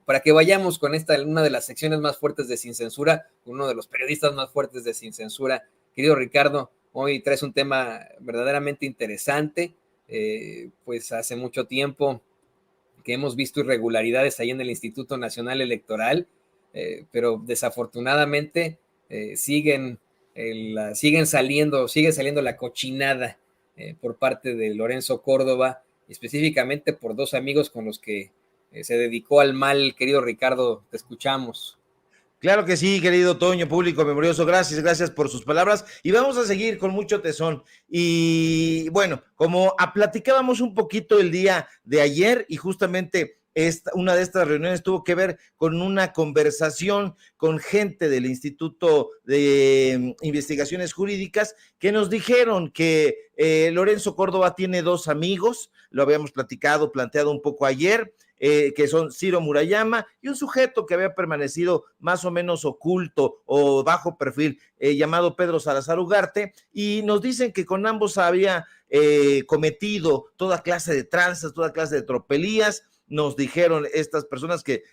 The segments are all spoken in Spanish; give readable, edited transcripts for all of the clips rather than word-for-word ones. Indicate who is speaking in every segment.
Speaker 1: para que vayamos con una de las secciones más fuertes de Sin Censura, uno de los periodistas más fuertes de Sin Censura. Querido Ricardo, hoy traes un tema verdaderamente interesante. Pues hace mucho tiempo que hemos visto irregularidades ahí en el Instituto Nacional Electoral, pero desafortunadamente sigue saliendo la cochinada por parte de Lorenzo Córdoba, específicamente por dos amigos con los que se dedicó al mal. Querido Ricardo, te escuchamos.
Speaker 2: Claro que sí, querido Toño, público memorioso, gracias por sus palabras y vamos a seguir con mucho tesón. Y bueno, como platicábamos un poquito el día de ayer y justamente una de estas reuniones tuvo que ver con una conversación con gente del Instituto de Investigaciones Jurídicas que nos dijeron que Lorenzo Córdoba tiene dos amigos, lo habíamos planteado un poco ayer, que son Ciro Murayama y un sujeto que había permanecido más o menos oculto o bajo perfil, llamado Pedro Salazar Ugarte, y nos dicen que con ambos había cometido toda clase de tranzas, toda clase de tropelías. Nos dijeron estas personas que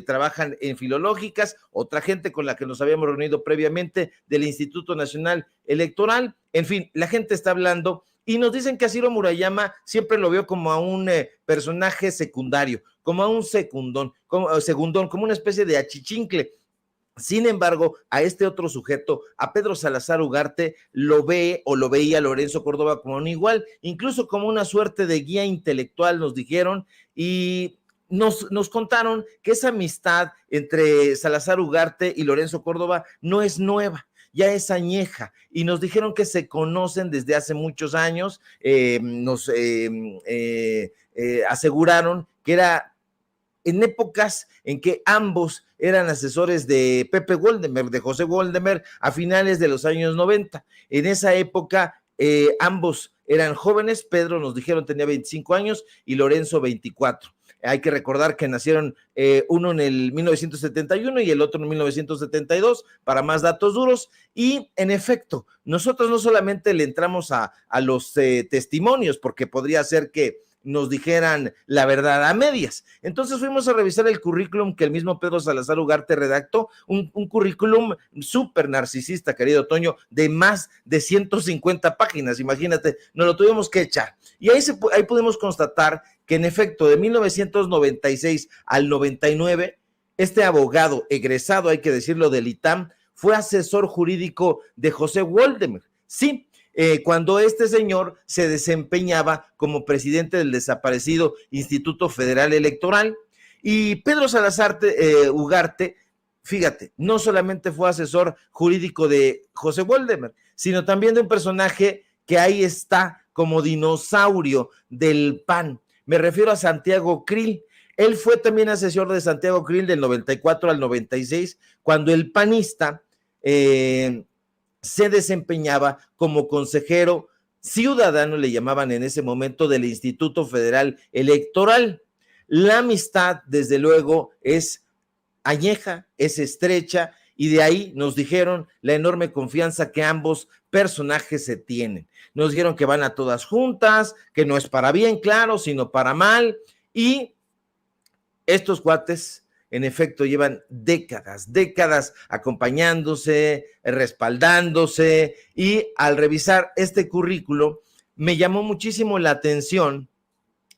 Speaker 2: trabajan en filológicas, otra gente con la que nos habíamos reunido previamente del Instituto Nacional Electoral. En fin, la gente está hablando y nos dicen que a Ciro Murayama siempre lo vio como a un personaje secundario, como a un segundón, como una especie de achichincle. Sin embargo, a este otro sujeto, a Pedro Salazar Ugarte, lo veía Lorenzo Córdoba como un igual, incluso como una suerte de guía intelectual, nos dijeron, y nos contaron que esa amistad entre Salazar Ugarte y Lorenzo Córdoba no es nueva, ya es añeja, y nos dijeron que se conocen desde hace muchos años. Nos aseguraron que era en épocas en que ambos eran asesores de Pepe Woldemer, de José Woldemer, a finales de los años 90. En esa época ambos eran jóvenes. Pedro, nos dijeron, tenía 25 años y Lorenzo 24. Hay que recordar que nacieron uno en el 1971 y el otro en 1972, para más datos duros. Y en efecto, nosotros no solamente le entramos a los testimonios, porque podría ser que nos dijeran la verdad a medias. Entonces fuimos a revisar el currículum que el mismo Pedro Salazar Ugarte redactó, un currículum súper narcisista, querido Toño, de más de 150 páginas, imagínate, nos lo tuvimos que echar. Y ahí pudimos constatar que en efecto, de 1996 al 99, este abogado egresado, hay que decirlo, del ITAM, fue asesor jurídico de José Woldemer. Sí, cuando este señor se desempeñaba como presidente del desaparecido Instituto Federal Electoral. Y Pedro Salazar Ugarte, fíjate, no solamente fue asesor jurídico de José Woldemer, sino también de un personaje que ahí está como dinosaurio del PAN. Me refiero a Santiago Krill. Él fue también asesor de Santiago Krill del 94 al 96, cuando el panista se desempeñaba como consejero ciudadano, le llamaban en ese momento, del Instituto Federal Electoral. La amistad, desde luego, es añeja, es estrecha, y de ahí nos dijeron la enorme confianza que ambos personajes se tienen. Nos dijeron que van a todas juntas, que no es para bien, claro, sino para mal, y estos cuates en efecto llevan décadas acompañándose, respaldándose, y al revisar este currículo me llamó muchísimo la atención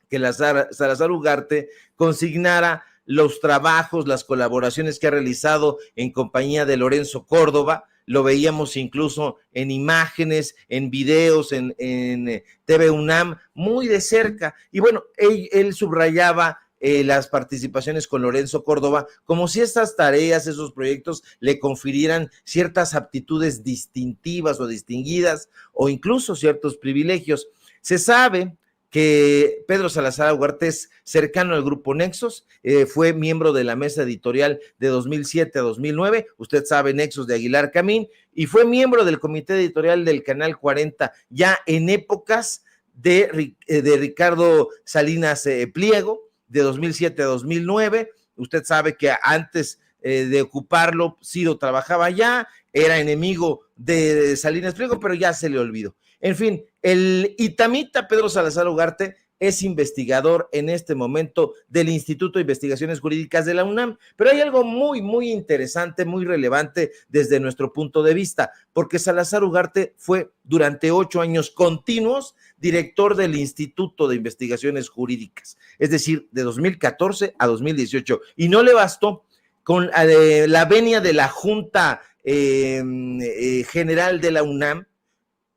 Speaker 2: que Salazar Ugarte consignara los trabajos, las colaboraciones que ha realizado en compañía de Lorenzo Córdoba. Lo veíamos incluso en imágenes, en videos, en TV UNAM, muy de cerca. Y bueno, él subrayaba las participaciones con Lorenzo Córdoba, como si estas tareas, esos proyectos le confirieran ciertas aptitudes distintivas o distinguidas, o incluso ciertos privilegios. Se sabe que Pedro Salazar Ugarte es cercano al Grupo Nexos, fue miembro de la mesa editorial de 2007 a 2009, usted sabe, Nexos de Aguilar Camín, y fue miembro del comité editorial del Canal 40, ya en épocas de Ricardo Salinas Pliego, de 2007 a 2009, usted sabe que antes de ocuparlo, Ciro trabajaba allá, era enemigo de Salinas Pliego, pero ya se le olvidó. En fin, el itamita Pedro Salazar Ugarte es investigador en este momento del Instituto de Investigaciones Jurídicas de la UNAM. Pero hay algo muy, muy interesante, muy relevante desde nuestro punto de vista, porque Salazar Ugarte fue durante 8 años continuos director del Instituto de Investigaciones Jurídicas, es decir, de 2014 a 2018, y no le bastó con la venia de la Junta General de la UNAM,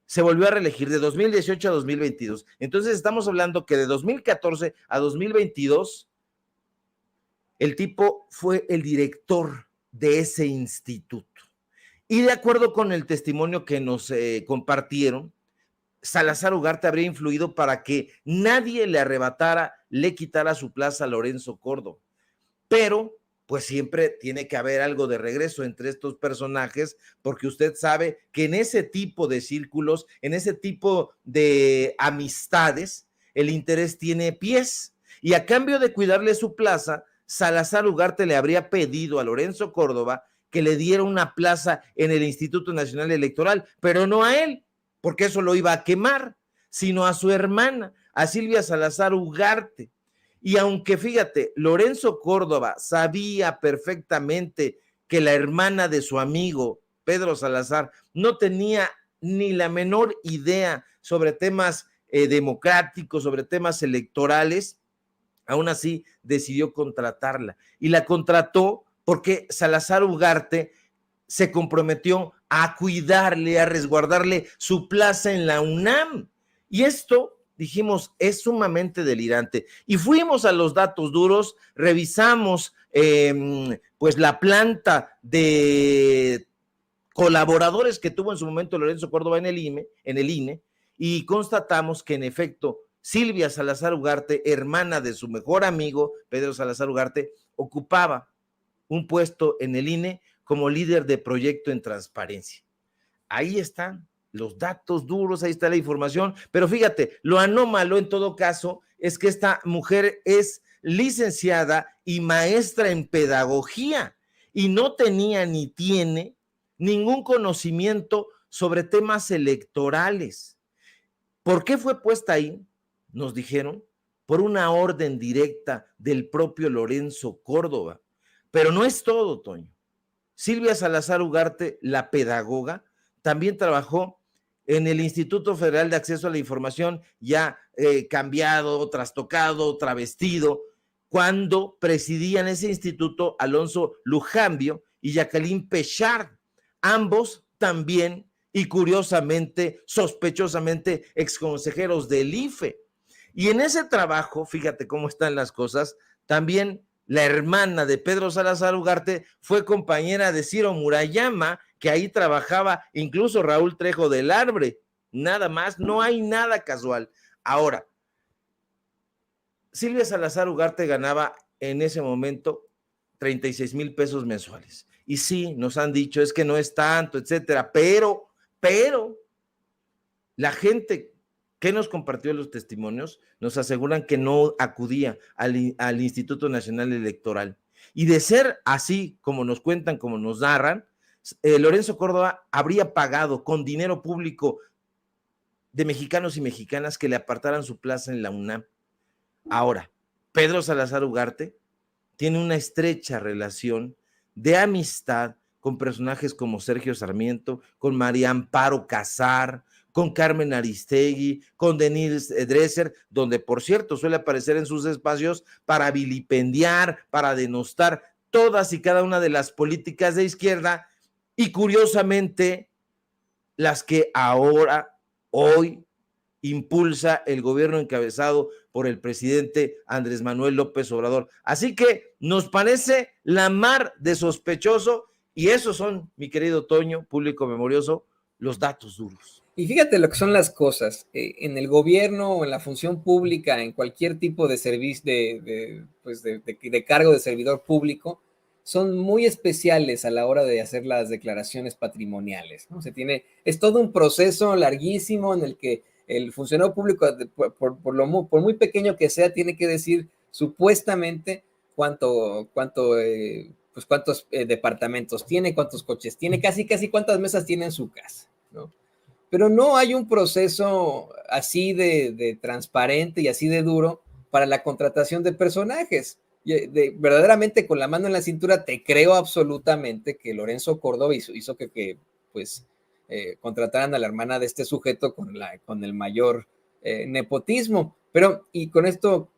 Speaker 2: se volvió a reelegir de 2018 a 2022. Entonces estamos hablando que de 2014 a 2022, el tipo fue el director de ese instituto. Y de acuerdo con el testimonio que nos compartieron, Salazar Ugarte habría influido para que nadie le arrebatara, le quitara su plaza a Lorenzo Córdoba. Pero pues siempre tiene que haber algo de regreso entre estos personajes, porque usted sabe que en ese tipo de círculos, en ese tipo de amistades, el interés tiene pies, y a cambio de cuidarle su plaza, Salazar Ugarte le habría pedido a Lorenzo Córdoba que le diera una plaza en el Instituto Nacional Electoral, pero no a él, porque eso lo iba a quemar, sino a su hermana, a Silvia Salazar Ugarte. Y aunque fíjate, Lorenzo Córdoba sabía perfectamente que la hermana de su amigo Pedro Salazar no tenía ni la menor idea sobre temas democráticos, sobre temas electorales, aún así decidió contratarla. Y la contrató porque Salazar Ugarte se comprometió a cuidarle, a resguardarle su plaza en la UNAM. Y esto, dijimos, es sumamente delirante. Y fuimos a los datos duros, revisamos pues la planta de colaboradores que tuvo en su momento Lorenzo Córdoba en el INE, y constatamos que en efecto Silvia Salazar Ugarte, hermana de su mejor amigo Pedro Salazar Ugarte, ocupaba un puesto en el INE como líder de proyecto en transparencia. Ahí están los datos duros, ahí está la información, pero fíjate, lo anómalo en todo caso es que esta mujer es licenciada y maestra en pedagogía y no tenía ni tiene ningún conocimiento sobre temas electorales. ¿Por qué fue puesta ahí? Nos dijeron, por una orden directa del propio Lorenzo Córdoba. Pero no es todo, Toño. Silvia Salazar Ugarte, la pedagoga, también trabajó en el Instituto Federal de Acceso a la Información, ya cambiado, trastocado, travestido, cuando presidían ese instituto Alonso Lujambio y Jacqueline Pechard, ambos también y curiosamente, sospechosamente, exconsejeros del IFE. Y en ese trabajo, fíjate cómo están las cosas, también la hermana de Pedro Salazar Ugarte fue compañera de Ciro Murayama, que ahí trabajaba incluso Raúl Trejo del Arbre. Nada más, no hay nada casual. Ahora, Silvia Salazar Ugarte ganaba en ese momento 36,000 pesos mensuales. Y sí, nos han dicho, es que no es tanto, etcétera, pero la gente que nos compartió los testimonios nos aseguran que no acudía al Instituto Nacional Electoral. Y de ser así, como nos cuentan, como nos narran, Lorenzo Córdoba habría pagado con dinero público de mexicanos y mexicanas que le apartaran su plaza en la UNAM. Ahora, Pedro Salazar Ugarte tiene una estrecha relación de amistad con personajes como Sergio Sarmiento, con María Amparo Casar, con Carmen Aristegui, con Denise Dresser, donde por cierto suele aparecer en sus espacios para vilipendiar, para denostar todas y cada una de las políticas de izquierda y curiosamente las que ahora, hoy, impulsa el gobierno encabezado por el presidente Andrés Manuel López Obrador. Así que nos parece la mar de sospechoso y esos son, mi querido Toño, público memorioso, los datos duros.
Speaker 1: Y fíjate lo que son las cosas, en el gobierno o en la función pública, en cualquier tipo de servicio, de cargo de servidor público, son muy especiales a la hora de hacer las declaraciones patrimoniales, ¿no? Es todo un proceso larguísimo en el que el funcionario público, por muy pequeño que sea, tiene que decir supuestamente cuántos departamentos tiene, cuántos coches tiene, casi cuántas mesas tiene en su casa, ¿no? pero no hay un proceso así de transparente y así de duro para la contratación de personajes. Verdaderamente con la mano en la cintura te creo absolutamente que Lorenzo Córdoba hizo que pues contrataran a la hermana de este sujeto con el mayor nepotismo. Pero, y con esto